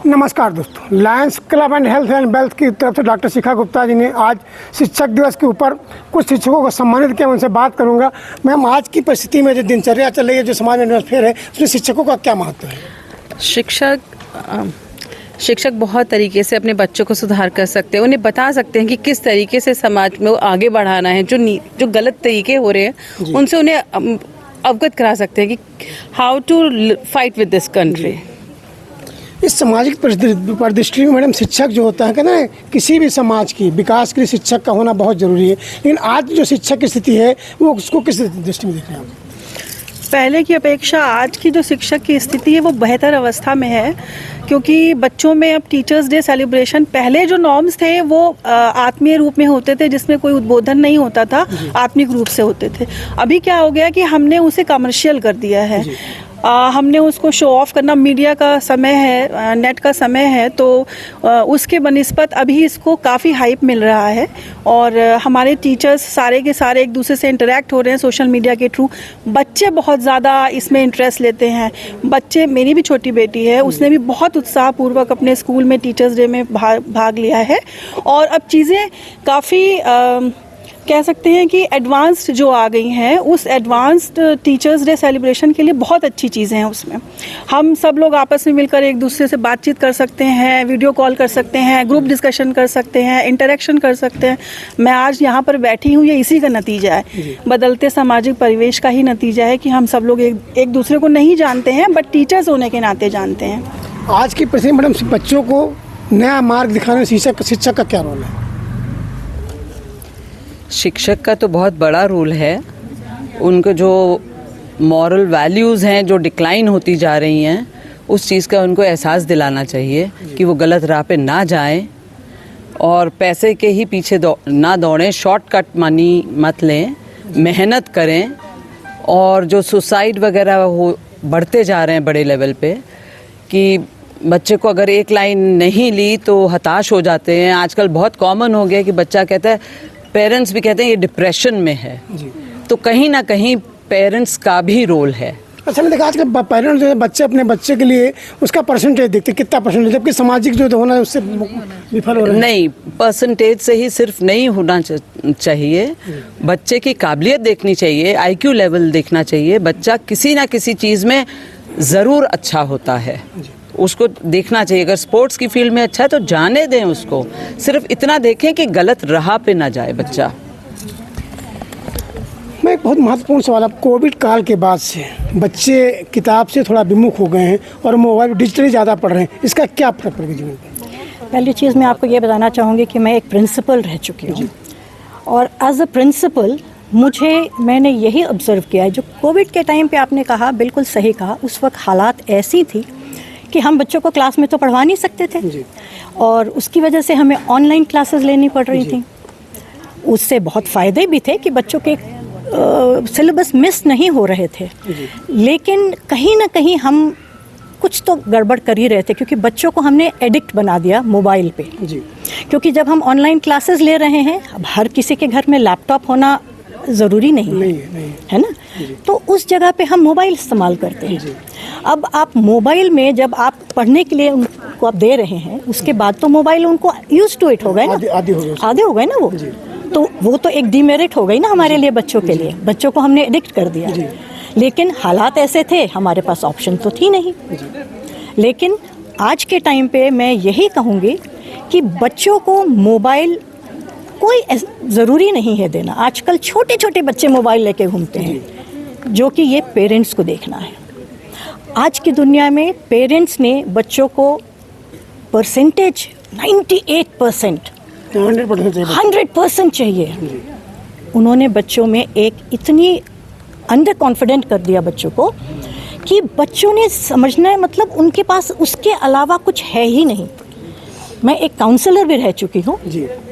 नमस्कार दोस्तों, Lions club and health and wealth की तरफ से डॉक्टर शिखा गुप्ता जी ने आज शिक्षक दिवस के ऊपर कुछ शिक्षकों को सम्मानित किया। उनसे बात करूंगा। मैम, आज की परिस्थिति में जो दिनचर्या चल रही है, जो समाज में एटमॉस्फेयर है, उसमें शिक्षकों का क्या महत्व है? शिक्षक बहुत तरीके से अपने बच्चों को सुधार कर सकते हैं। उन्हें बता सकते हैं कि किस तरीके से समाज में वो आगे बढ़ाना है। जो गलत तरीके हो रहे हैं उनसे उन्हें अवगत करा सकते हैं कि how to fight with this country. इस सामाजिक परिदृष्टि में मैडम, शिक्षक जो होता है कि ना, किसी भी समाज की विकास के लिए शिक्षक का होना बहुत ज़रूरी है। लेकिन आज जो शिक्षक की स्थिति है, वो उसको किस दृष्टि में देख रहे हैं आप? पहले की अपेक्षा आज की जो शिक्षक की स्थिति है वो बेहतर अवस्था में है, क्योंकि बच्चों में अब टीचर्स डे सेलिब्रेशन, पहले जो नॉर्म्स थे वो आत्मीय रूप में होते थे, जिसमें कोई उद्बोधन नहीं होता था, आत्मिक रूप से होते थे। अभी क्या हो गया कि हमने उसे कमर्शियल कर दिया है। हमने उसको शो ऑफ करना, मीडिया का समय है, नेट का समय है, तो उसके बनिस्बत अभी इसको काफ़ी हाइप मिल रहा है। और हमारे टीचर्स सारे के सारे एक दूसरे से इंटरेक्ट हो रहे हैं सोशल मीडिया के थ्रू। बच्चे बहुत ज़्यादा इसमें इंटरेस्ट लेते हैं। बच्चे, मेरी भी छोटी बेटी है, उसने भी बहुत उत्साहपूर्वक अपने स्कूल में टीचर्स डे में भाग लिया है। और अब चीज़ें काफ़ी कह सकते हैं कि एडवांस्ड जो आ गई हैं, उस एडवांस्ड टीचर्स डे सेलिब्रेशन के लिए बहुत अच्छी चीज़ें हैं। उसमें हम सब लोग आपस में मिलकर एक दूसरे से बातचीत कर सकते हैं, वीडियो कॉल कर सकते हैं, ग्रुप डिस्कशन कर सकते हैं, इंटरेक्शन कर सकते हैं। मैं आज यहाँ पर बैठी हूँ, ये इसी का नतीजा है। बदलते सामाजिक परिवेश का ही नतीजा है कि हम सब लोग एक दूसरे को नहीं जानते हैं, बट टीचर्स होने के नाते जानते हैं। आज की परिस्थिति में मैडम, बच्चों को नया मार्ग दिखाने में शिक्षक का क्या रोल है? शिक्षक का तो बहुत बड़ा रोल है। उनको जो मॉरल वैल्यूज़ हैं जो डिक्लाइन होती जा रही हैं, उस चीज़ का उनको एहसास दिलाना चाहिए कि वो गलत राह पे ना जाएं और पैसे के ही पीछे ना दौड़ें, शॉर्टकट मनी मत लें, मेहनत करें। और जो सुसाइड वगैरह हो बढ़ते जा रहे हैं बड़े लेवल पे, कि बच्चे को अगर एक लाइन नहीं ली तो हताश हो जाते हैं। आजकल बहुत कॉमन हो गया कि बच्चा कहता है, पेरेंट्स भी कहते हैं ये डिप्रेशन में है। तो कहीं ना कहीं पेरेंट्स का भी रोल है। अच्छा, मैंने देखा आजकल पेरेंट्स जो है, बच्चे अपने बच्चे के लिए उसका परसेंटेज देखते, कितना परसेंटेज, जबकि सामाजिक जो होना है उससे विफल हो रहा है। नहीं, परसेंटेज से ही सिर्फ नहीं होना चाहिए। बच्चे की काबिलियत देखनी चाहिए, IQ लेवल देखना चाहिए। बच्चा किसी ना किसी चीज़ में ज़रूर अच्छा होता है, उसको देखना चाहिए। अगर स्पोर्ट्स की फील्ड में अच्छा है तो जाने दें उसको। सिर्फ इतना देखें कि गलत राह पे ना जाए बच्चा। मैं एक बहुत महत्वपूर्ण सवाल, अब कोविड काल के बाद से बच्चे किताब से थोड़ा विमुख हो गए हैं और मोबाइल डिजिटली ज़्यादा पढ़ रहे हैं, इसका क्या फर्क पड़ेगा जीवन पर? पहली चीज़ मैं आपको ये बताना चाहूँगी कि मैं एक प्रिंसिपल रह चुकी हूँ, और एज अ प्रिंसिपल मैंने यही ऑब्ज़र्व किया है। जो कोविड के टाइम पे आपने कहा, बिल्कुल सही कहा। उस वक्त हालात ऐसी थी कि हम बच्चों को क्लास में तो पढ़वा नहीं सकते थे, और उसकी वजह से हमें ऑनलाइन क्लासेस लेनी पड़ रही थी। उससे बहुत फ़ायदे भी थे कि बच्चों के सिलेबस मिस नहीं हो रहे थे, लेकिन कहीं ना कहीं हम कुछ तो गड़बड़ कर ही रहे थे, क्योंकि बच्चों को हमने एडिक्ट बना दिया मोबाइल पे। क्योंकि जब हम ऑनलाइन क्लासेस ले रहे हैं, अब हर किसी के घर में लैपटॉप होना ज़रूरी नहीं है ना, तो उस जगह पे हम मोबाइल इस्तेमाल करते हैं। अब आप मोबाइल में जब आप पढ़ने के लिए उनको आप दे रहे हैं, उसके बाद तो मोबाइल उनको यूज टू इट हो गए ना, आदि हो गए ना वो तो एक डिमेरिट हो गई ना हमारे लिए, बच्चों के लिए। बच्चों को हमने एडिक्ट कर दिया। लेकिन हालात ऐसे थे, हमारे पास ऑप्शन तो थी नहीं। लेकिन आज के टाइम पे मैं यही कहूँगी कि बच्चों को मोबाइल कोई ज़रूरी नहीं है देना। आजकल छोटे छोटे बच्चे मोबाइल लेके घूमते हैं, जो कि ये पेरेंट्स को देखना है। आज की दुनिया में पेरेंट्स ने बच्चों को परसेंटेज 98%, 100% चाहिए। उन्होंने बच्चों में एक इतनी अंडर कॉन्फिडेंट कर दिया बच्चों को कि बच्चों ने समझना है, मतलब उनके पास उसके अलावा कुछ है ही नहीं। मैं एक काउंसलर भी रह चुकी हूँ,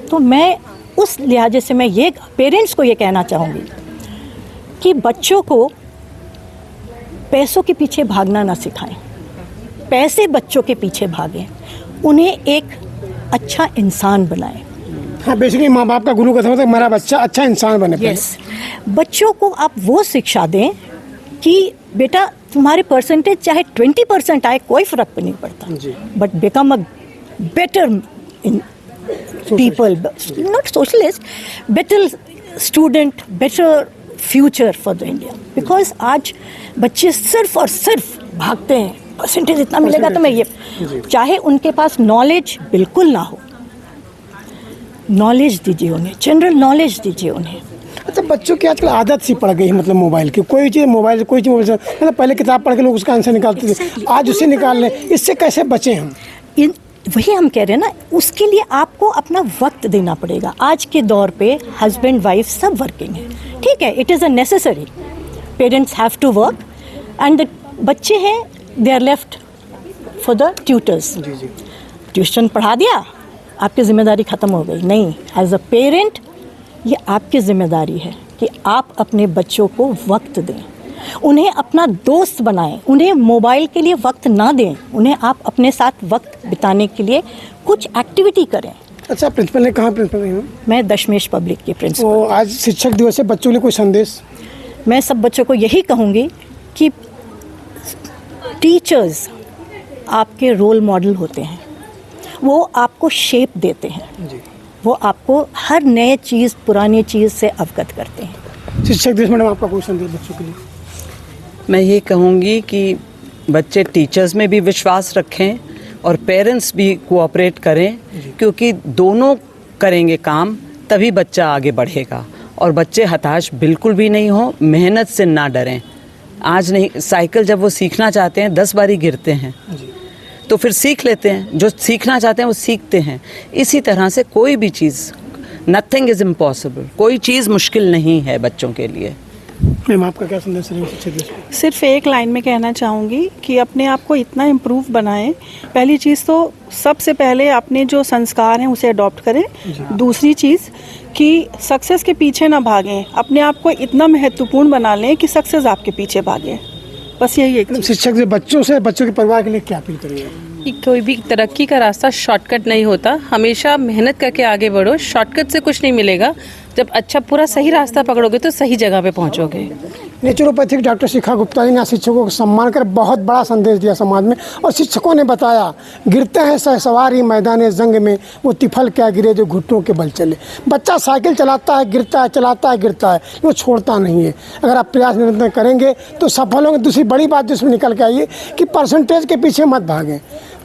तो मैं उस लिहाजे से मैं ये पेरेंट्स को ये कहना चाहूँगी कि बच्चों को पैसों के पीछे भागना ना सिखाएं। पैसे बच्चों के पीछे भागें, उन्हें एक अच्छा इंसान बनाएं। हाँ, बेसिकली माँ बाप का गुरु का मतलब मेरा बच्चा अच्छा इंसान बने। यस, बच्चों को आप वो शिक्षा दें कि बेटा तुम्हारे परसेंटेज चाहे 20% आए कोई फर्क नहीं पड़ता, but become a better in people, not socialist, better student, better future for the India. Because आज बच्चे सिर्फ और सिर्फ भागते हैं, परसेंटेज इतना मिलेगा तो मैं ये, चाहे उनके पास नॉलेज बिल्कुल ना हो, नॉलेज दीजिए उन्हें, जनरल नॉलेज दीजिए उन्हें। अच्छा, बच्चों की आजकल आदत सी पड़ गई है, मतलब मोबाइल की, कोई चीज़ मोबाइल से, कोई चीज़ मोबाइल से, मतलब पहले किताब पढ़ के लोग उसका आंसर निकालते थे, आज उससे निकाल लें, इससे कैसे बचें हम? वही हम कह रहे हैं ना, उसके लिए आपको अपना वक्त देना पड़ेगा। आज के दौर पे हस्बैंड वाइफ सब वर्किंग है, ठीक है, it is a necessary, parents have to work and the बच्चे हैं they are left for the tutors. Tuition पढ़ा दिया, आपकी जिम्मेदारी ख़त्म हो गई? नहीं, एज अ पेरेंट ये आपकी जिम्मेदारी है कि आप अपने बच्चों को वक्त दें, उन्हें अपना दोस्त बनाएं, उन्हें मोबाइल के लिए वक्त ना दें, उन्हें आप अपने साथ वक्त बिताने के लिए कुछ एक्टिविटी करें। अच्छा, प्रिंसिपल ने कहाँ प्रिंसिपल हैं? मैं दशमेश पब्लिक की प्रिंसिपल। तो आज शिक्षक दिवस है, बच्चों के लिए कोई संदेश? मैं सब बच्चों को यही कहूँगी कि टीचर्स आपके रोल मॉडल होते हैं, वो आपको शेप देते हैं, वो आपको हर नए चीज़ पुरानी चीज़ से अवगत करते हैं। शिक्षक दिवस मैडम आपका कोई संदेश बच्चों के लिए? मैं ये कहूँगी कि बच्चे टीचर्स में भी विश्वास रखें और पेरेंट्स भी कोऑपरेट करें, क्योंकि दोनों करेंगे काम तभी बच्चा आगे बढ़ेगा। और बच्चे हताश बिल्कुल भी नहीं हो, मेहनत से ना डरें। आज नहीं, साइकिल जब वो सीखना चाहते हैं 10 बारी गिरते हैं तो फिर सीख लेते हैं, जो सीखना चाहते हैं वो सीखते हैं। इसी तरह से कोई भी चीज़, नथिंग इज़ इम्पॉसिबल, कोई चीज़ मुश्किल नहीं है बच्चों के लिए। मैम आपका क्या संदेश है शिक्षक दिवस पे? सिर्फ एक लाइन में कहना चाहूँगी कि अपने आप को इतना इम्प्रूव बनाएं। पहली चीज़ तो सबसे पहले अपने जो संस्कार हैं उसे अडॉप्ट करें। दूसरी चीज़ कि सक्सेस के पीछे ना भागें, अपने आप को इतना महत्वपूर्ण बना लें कि सक्सेस आपके पीछे भागे। बस यही एक शिक्षक से बच्चों के परिवार के लिए क्या अपील करेंगे? कि कोई भी तरक्की का रास्ता शॉर्टकट नहीं होता, हमेशा मेहनत करके आगे बढ़ो, शॉर्टकट से कुछ नहीं मिलेगा। जब अच्छा पूरा सही रास्ता पकड़ोगे तो सही जगह पे पहुंचोगे। नेचुरोपैथिक डॉक्टर शिखा गुप्ता जी ने शिक्षकों को सम्मान कर बहुत बड़ा संदेश दिया समाज में। और शिक्षकों ने बताया, गिरते हैं सहसवार ही मैदान जंग में, वो तिफल क्या गिरे जो घुटनों के बल चले। बच्चा साइकिल चलाता है, गिरता है, चलाता है, गिरता है, वो छोड़ता नहीं है। अगर आप प्रयास निरंतर करेंगे तो सफल होंगे। दूसरी बड़ी बात जिसमें निकल के आई है कि परसेंटेज के पीछे मत भागें।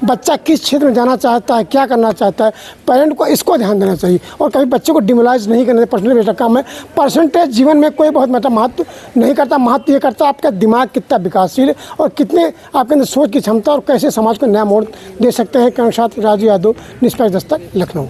बच्चा किस क्षेत्र में जाना चाहता है, क्या करना चाहता है, पेरेंट को इसको ध्यान देना चाहिए। और कभी बच्चे को डिमोलाइज नहीं करना चाहिए। पर्सनल बेटा काम है, परसेंटेज जीवन में कोई बहुत महत्व नहीं करता। महत्व ये करता है आपका दिमाग कितना विकासशील है और कितने आपके अंदर सोच की क्षमता और कैसे समाज को नया मोड़ दे सकते हैं। राजू यादव, निष्पक्ष दस्तक, लखनऊ।